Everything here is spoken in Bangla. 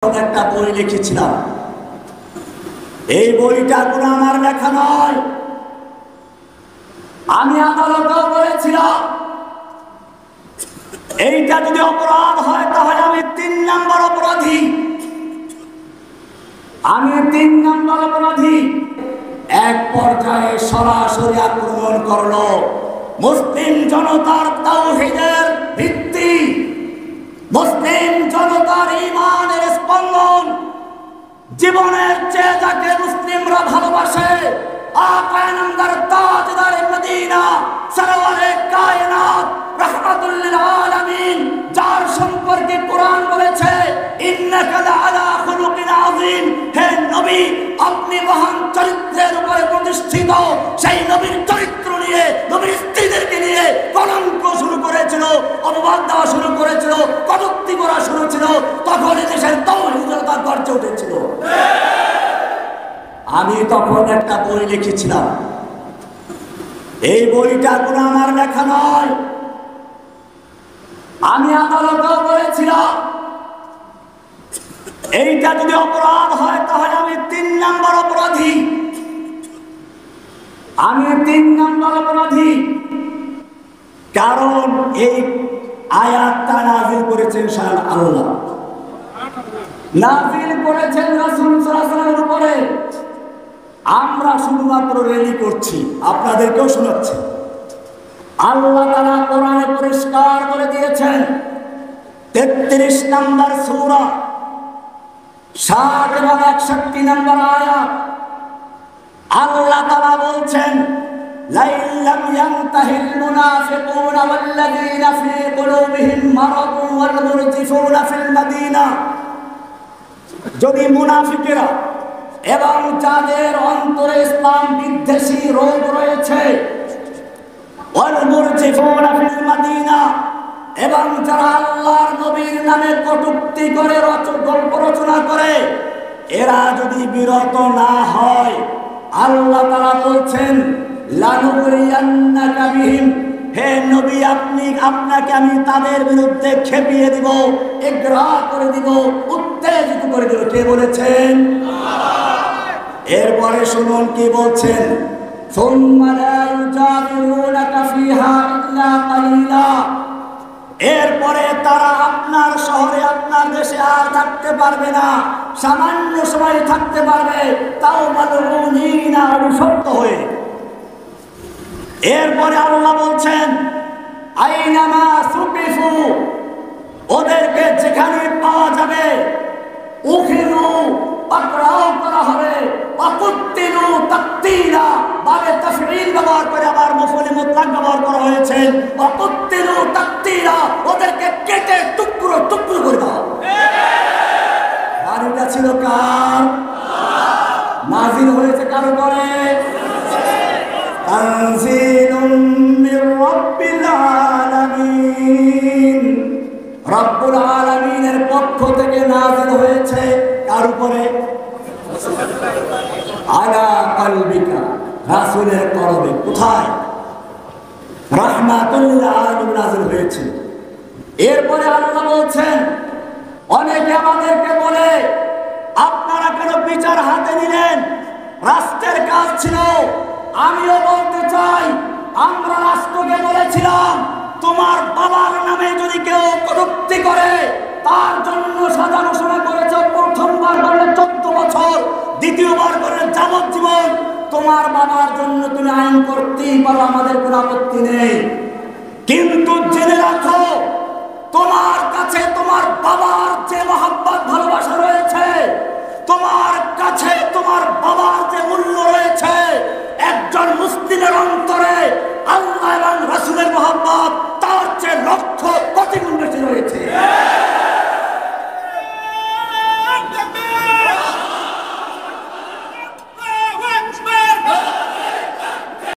একটা বই লিখেছিলাম। এই বইটা কোনো আমার লেখা নয়। আমি আদালতেও বলেছিলাম এইটা যদি অপরাধ হয় তাহলে আমি 3 নম্বর অপরাধী। এক পর্যায়ে সরাসরি আক্রমণ করলো মুসলিম জনতার তাওহীদের ভিত্তি, মুসলিম জনতার ঈমানের স্পন্দন, জীবনের চেয়ে যাকে মুসলিমরা ভালোবাসে, আকা নামদার তাজদার মদিনা সরওয়ারে কায়নাত রাহমাতুল লিল আলামিন, যার সম্পর্কে কোরআন বলেছে ইন্নাকা লাআলা খুলুকিন আযীম। হে নবী, আপনি মহান চরিত্রের উপরে প্রতিষ্ঠিত। সেই নবীর চরিত্র নিয়ে, নবীর স্ত্রীদেরকে নিয়ে কলঙ্ক শুরু করেছিল, অপবাদ দেওয়া শুরু করেছিল, কটূক্তি করা শুরু ছিল। তখন দেশের তাওহীদ জনতা গর্জে উঠেছিল। আমি তখন একটা বই লিখেছিলাম। এই বইটা কোনো আমার লেখা নয়। আমি আদালতেও বলেছিলাম এইটা যদি অপরাধ হয় তাহলে আমি 3 নম্বর অপরাধী। কারণ এই আয়াতটা নাযিল করেছেন স্বয়ং আল্লাহ, নাযিল করেছেন রাসূল সাল্লাল্লাহু আলাইহি ওয়াসাল্লামের উপরে। আমরা শুধুমাত্র রেলি করছি, আপনাদেরকেও শোনাচ্ছি। আল্লাহ তাআলা কোরআনে পরিষ্কার করে দিয়েছেন 33 নম্বর সূরা 60 এবং 61 নম্বর আয়াত। আল্লাহ তাআলা বলছেন লাইন লাম ইয়ানতাহিল মুনাফিকুনা ওয়াল্লাযীনা ফী কুলুবিহিম মারাদুন ওয়াল মুরজিফুনা ফিল মাদিনা, যদি মুনাফিকেরা এবং যাদের অন্তরে ইসলাম বিদ্বেষী রোগ রয়েছে, ওয়াল মুরজিফুনা ফিল মাদিনা, এবং যারা আল্লাহর নবীর নামে কটূক্তি করে, গল্প রচনা করে, এরা যদি বিরত না হয়, আল্লাহ তাআলা বলছেন লানুরিয়ান্নাকা বিহিম, হে নবী আপনাকে আমি তাদের বিরুদ্ধে খেপিয়ে দিব, ইগরা করে দিব, উত্তেজিত করে দিব। কে বলেছেন? এরপরে শুনুন কি বলছেন, সুম্মা লা ইউজাবিরুনাকা ফিহা ইল্লা কালিলা, এরপরে তারা আপনার শহরে, আপনার দেশে আর থাকতে পারবে না, সামান্য সময় থাকতে পারবে, তাও মালউনিনা, অভিশপ্ত হয়ে। এরপরে আল্লাহ বলছেন আইনামা সুকিফু, ওদেরকে যেখানে পাওয়া যাবে উখিরু, পাকড়াও করা হবে, ওয়াকুত্তিলু তাকতীলা, বাবে তাফঈল ব্যবহার করে আবার মফউলে মুতলাক ব্যবহার করা হয়েছে। ওয়াকুত্তিলু তাকতীলা, ওদেরকে কেটে টুকরো টুকরো করে দাও। বাণীটা ছিল কার? নাযিল হয়েছে কার উপরে? তানজিলুম মির রাব্বিল আলামিন, রব্বুল আলামিনের পক্ষ থেকে নাযিল হয়েছে কার উপরে? আলা কলবিকা, রাসূলের কলবে। কোথায়? রাহমাতুল লিল আলামিন নাযিল হয়েছে। এরপরে আল্লাহ বলছেন, অনেকে আমাদেরকে বলে আপনারা কেন বিচার হাতে নিলেন? রাষ্ট্রের কাজ ছিল। আমিও বলতে চাই, আমরা রাষ্ট্রকে বলেছিলাম তোমার বাবার নামে যদি কেউ কটূক্তি করে তার জন্য সাজা ঘোষণা করেছে। প্রথমবার করলে 14 বছর, দ্বিতীয়বার করলে যাবজ্জীবন। তোমার বাবার জন্য তুমি আইন করতেই পারো, আমাদের কোনো আপত্তি নেই। কিন্তু জেনে রাখো, তোমার কাছে তোমার বাবার যে মহব্বত ভালোবাসা রয়েছে, তোমার কাছে তোমার